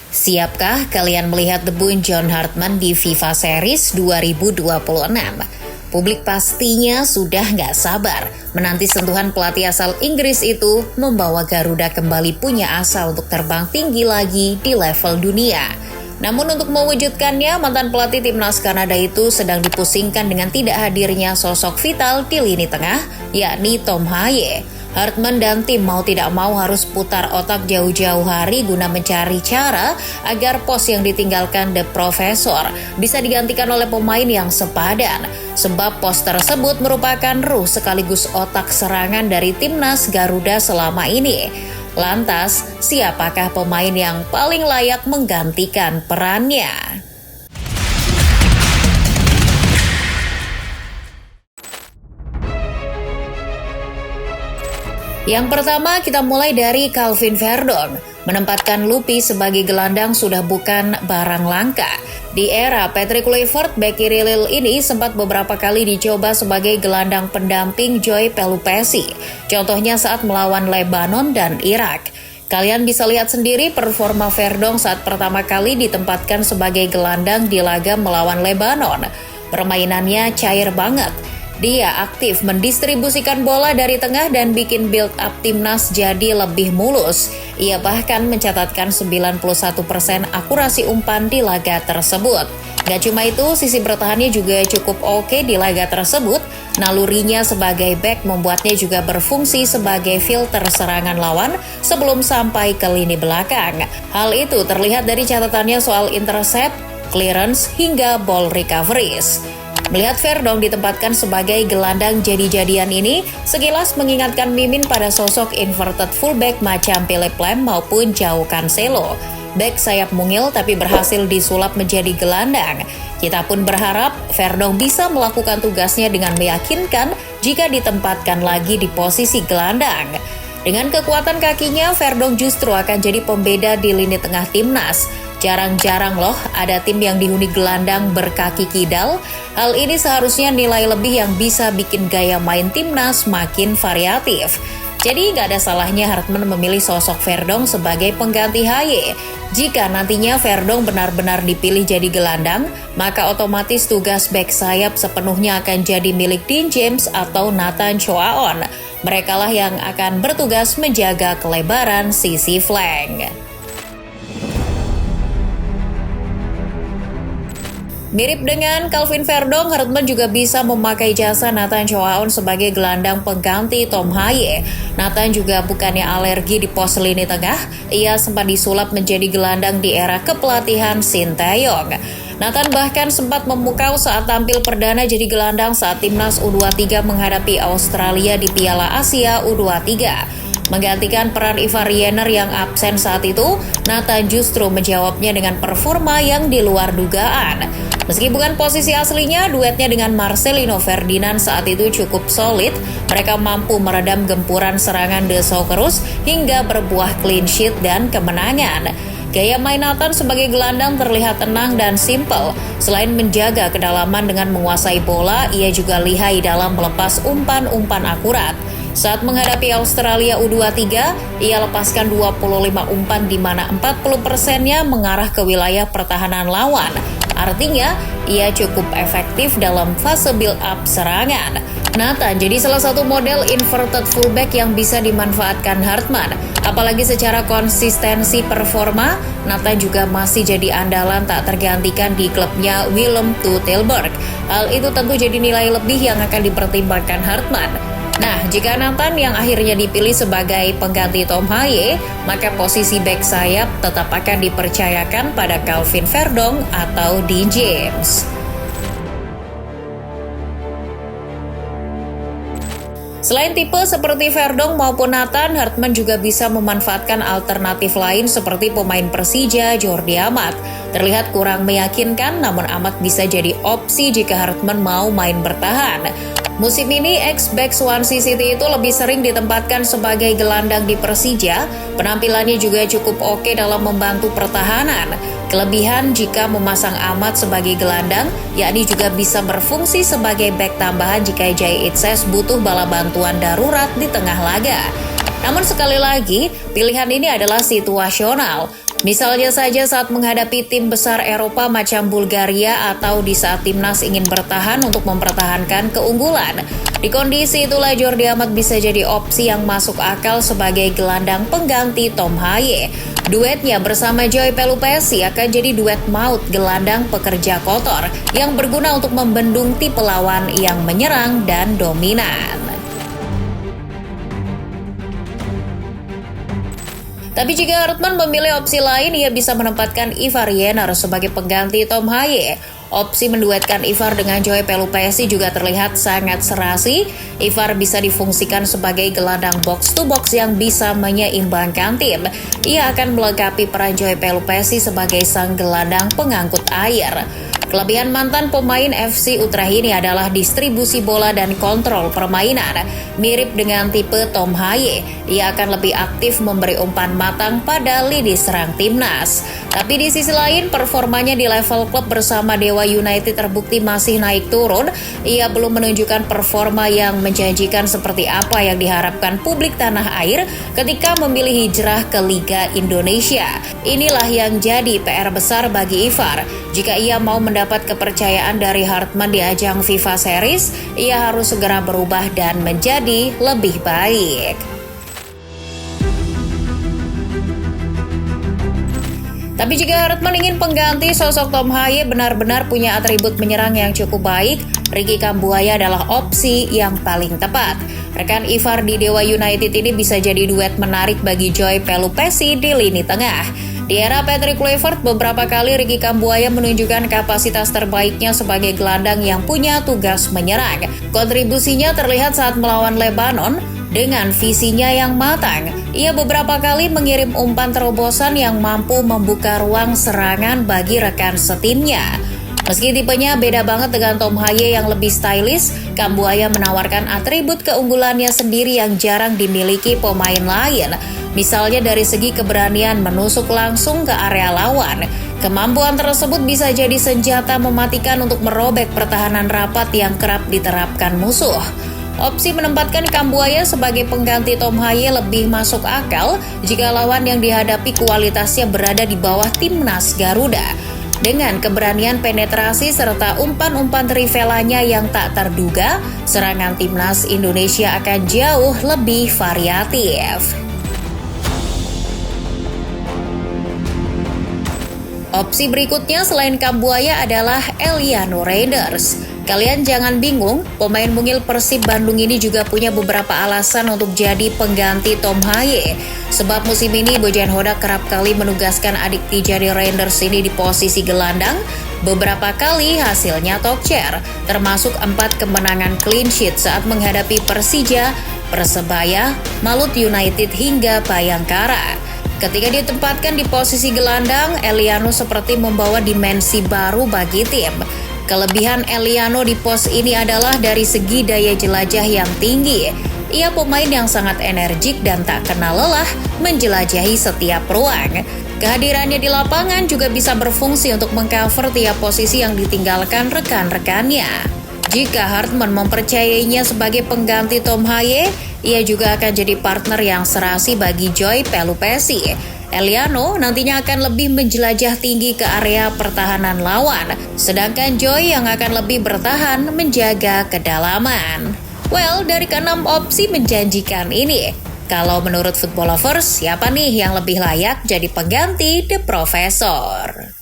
Siapkah kalian melihat debut John Hartman di FIFA Series 2026? Publik pastinya sudah nggak sabar menanti sentuhan pelatih asal Inggris itu membawa Garuda kembali punya asa untuk terbang tinggi lagi di level dunia. Namun untuk mewujudkannya, mantan pelatih timnas Kanada itu sedang dipusingkan dengan tidak hadirnya sosok vital di lini tengah, yakni Tom Haye. Hartman dan tim mau tidak mau harus putar otak jauh-jauh hari guna mencari cara agar pos yang ditinggalkan The Professor bisa digantikan oleh pemain yang sepadan. Sebab pos tersebut merupakan ruh sekaligus otak serangan dari timnas Garuda selama ini. Lantas, siapakah pemain yang paling layak menggantikan perannya? Yang pertama, kita mulai dari Calvin Verdon. Menempatkan Lupi sebagai gelandang sudah bukan barang langka. Di era Patrick Kluivert, bek kiri Lille ini sempat beberapa kali dicoba sebagai gelandang pendamping Joy Pelupesi. Contohnya saat melawan Lebanon dan Irak. Kalian bisa lihat sendiri performa Verdon saat pertama kali ditempatkan sebagai gelandang di laga melawan Lebanon. Permainannya cair banget. Dia aktif mendistribusikan bola dari tengah dan bikin build up timnas jadi lebih mulus. Ia bahkan mencatatkan 91% akurasi umpan di laga tersebut. Gak cuma itu, sisi bertahannya juga cukup oke di laga tersebut. Nalurinya sebagai bek membuatnya juga berfungsi sebagai filter serangan lawan sebelum sampai ke lini belakang. Hal itu terlihat dari catatannya soal intercept, clearance, hingga ball recoveries. Melihat Verdon ditempatkan sebagai gelandang jadi-jadian ini, sekilas mengingatkan Mimin pada sosok inverted fullback macam Philip Lahm maupun Joao Cancelo. Bek sayap mungil tapi berhasil disulap menjadi gelandang. Kita pun berharap Verdon bisa melakukan tugasnya dengan meyakinkan jika ditempatkan lagi di posisi gelandang. Dengan kekuatan kakinya, Verdon justru akan jadi pembeda di lini tengah timnas. Jarang-jarang loh ada tim yang dihuni gelandang berkaki kidal. Hal ini seharusnya nilai lebih yang bisa bikin gaya main timnas makin variatif. Jadi nggak ada salahnya Hartman memilih sosok Verdon sebagai pengganti Haye. Jika nantinya Verdon benar-benar dipilih jadi gelandang, maka otomatis tugas bek sayap sepenuhnya akan jadi milik Dean James atau Nathan Choaon. Merekalah yang akan bertugas menjaga kelebaran sisi flank. Mirip dengan Calvin Verdon, Hartman juga bisa memakai jasa Nathan Choaon sebagai gelandang pengganti Tom Haye. Nathan juga bukannya alergi di pos lini tengah, ia sempat disulap menjadi gelandang di era kepelatihan Shin Tae-yong. Nathan bahkan sempat memukau saat tampil perdana jadi gelandang saat timnas U23 menghadapi Australia di Piala Asia U23. Menggantikan peran Ivar Jenner yang absen saat itu, Nathan justru menjawabnya dengan performa yang di luar dugaan. Meski bukan posisi aslinya, duetnya dengan Marcelino Ferdinand saat itu cukup solid. Mereka mampu meredam gempuran serangan The Socceroos hingga berbuah clean sheet dan kemenangan. Gaya main Nathan sebagai gelandang terlihat tenang dan simpel. Selain menjaga kedalaman dengan menguasai bola, ia juga lihai dalam melepas umpan-umpan akurat. Saat menghadapi Australia U23, ia lepaskan 25 umpan di mana 40%-nya mengarah ke wilayah pertahanan lawan. Artinya, ia cukup efektif dalam fase build-up serangan. Nathan jadi salah satu model inverted fullback yang bisa dimanfaatkan Hartman. Apalagi secara konsistensi performa, Nathan juga masih jadi andalan tak tergantikan di klubnya Willem II Tilburg. Hal itu tentu jadi nilai lebih yang akan dipertimbangkan Hartman. Nah, jika Nathan yang akhirnya dipilih sebagai pengganti Tom Haye, maka posisi bek sayap tetap akan dipercayakan pada Calvin Verdon atau Dean James. Selain tipe seperti Verdon maupun Nathan, Hartman juga bisa memanfaatkan alternatif lain seperti pemain Persija, Jordi Amat. Terlihat kurang meyakinkan, namun Amat bisa jadi opsi jika Hartman mau main bertahan. Musim ini, ex-back Swansea City itu lebih sering ditempatkan sebagai gelandang di Persija. Penampilannya juga cukup oke dalam membantu pertahanan. Kelebihan jika memasang Amat sebagai gelandang, yakni juga bisa berfungsi sebagai back tambahan jika Jay Itses butuh bala bantuan darurat di tengah laga. Namun sekali lagi, pilihan ini adalah situasional. Misalnya saja saat menghadapi tim besar Eropa macam Bulgaria atau di saat timnas ingin bertahan untuk mempertahankan keunggulan. Di kondisi itulah Jordi Amat bisa jadi opsi yang masuk akal sebagai gelandang pengganti Tom Haye. Duetnya bersama Joy Pelupesi akan jadi duet maut gelandang pekerja kotor yang berguna untuk membendung tipe lawan yang menyerang dan dominan. Tapi jika Hartman memilih opsi lain, ia bisa menempatkan Ivar Jenner sebagai pengganti Tom Haye. Opsi menduetkan Ivar dengan Joy Pelupesi juga terlihat sangat serasi. Ivar bisa difungsikan sebagai gelandang box-to-box yang bisa menyeimbangkan tim. Ia akan melengkapi peran Joy Pelupesi sebagai sang gelandang pengangkut air. Kelebihan mantan pemain FC Utrecht ini adalah distribusi bola dan kontrol permainan. Mirip dengan tipe Tom Haye, ia akan lebih aktif memberi umpan matang pada lini serang timnas. Tapi di sisi lain, performanya di level klub bersama Dewa United terbukti masih naik turun. Ia belum menunjukkan performa yang menjanjikan seperti apa yang diharapkan publik tanah air ketika memilih hijrah ke Liga Indonesia. Inilah yang jadi PR besar bagi Ivar. Jika ia mau mendapat kepercayaan dari Hartman di ajang FIFA Series, ia harus segera berubah dan menjadi lebih baik. Tapi jika Hartman ingin pengganti sosok Tom Haye benar-benar punya atribut menyerang yang cukup baik, Ricky Kambuaya adalah opsi yang paling tepat. Rekan Ivar di Dewa United ini bisa jadi duet menarik bagi Joy Pelupesi di lini tengah. Di era Patrick Kluivert, beberapa kali Ricky Kambuaya menunjukkan kapasitas terbaiknya sebagai gelandang yang punya tugas menyerang. Kontribusinya terlihat saat melawan Lebanon. Dengan visinya yang matang, ia beberapa kali mengirim umpan terobosan yang mampu membuka ruang serangan bagi rekan setimnya. Meski tipenya beda banget dengan Tom Haye yang lebih stylish, Kambuaya menawarkan atribut keunggulannya sendiri yang jarang dimiliki pemain lain. Misalnya dari segi keberanian menusuk langsung ke area lawan. Kemampuan tersebut bisa jadi senjata mematikan untuk merobek pertahanan rapat yang kerap diterapkan musuh. Opsi menempatkan Kambuaya sebagai pengganti Tom Haye lebih masuk akal jika lawan yang dihadapi kualitasnya berada di bawah timnas Garuda. Dengan keberanian penetrasi serta umpan-umpan trivelanya yang tak terduga, serangan timnas Indonesia akan jauh lebih variatif. Opsi berikutnya selain Kambuaya adalah Eliano Reinders. Kalian jangan bingung, pemain mungil Persib Bandung ini juga punya beberapa alasan untuk jadi pengganti Tom Haye. Sebab musim ini Bojan Hodak kerap kali menugaskan adik Tijani Reinders ini di posisi gelandang. Beberapa kali hasilnya tokcer, termasuk 4 kemenangan clean sheet saat menghadapi Persija, Persebaya, Malut United hingga Bayangkara. Ketika ditempatkan di posisi gelandang, Eliano seperti membawa dimensi baru bagi tim. Kelebihan Eliano di pos ini adalah dari segi daya jelajah yang tinggi. Ia pemain yang sangat energik dan tak kenal lelah menjelajahi setiap ruang. Kehadirannya di lapangan juga bisa berfungsi untuk mengcover tiap posisi yang ditinggalkan rekan-rekannya. Jika Hartman mempercayainya sebagai pengganti Tom Haye, ia juga akan jadi partner yang serasi bagi Joy Pelupesi. Eliano nantinya akan lebih menjelajah tinggi ke area pertahanan lawan, sedangkan Joy yang akan lebih bertahan menjaga kedalaman. Well, dari ke-6 opsi menjanjikan ini, kalau menurut Football Lovers, siapa nih yang lebih layak jadi pengganti The Professor?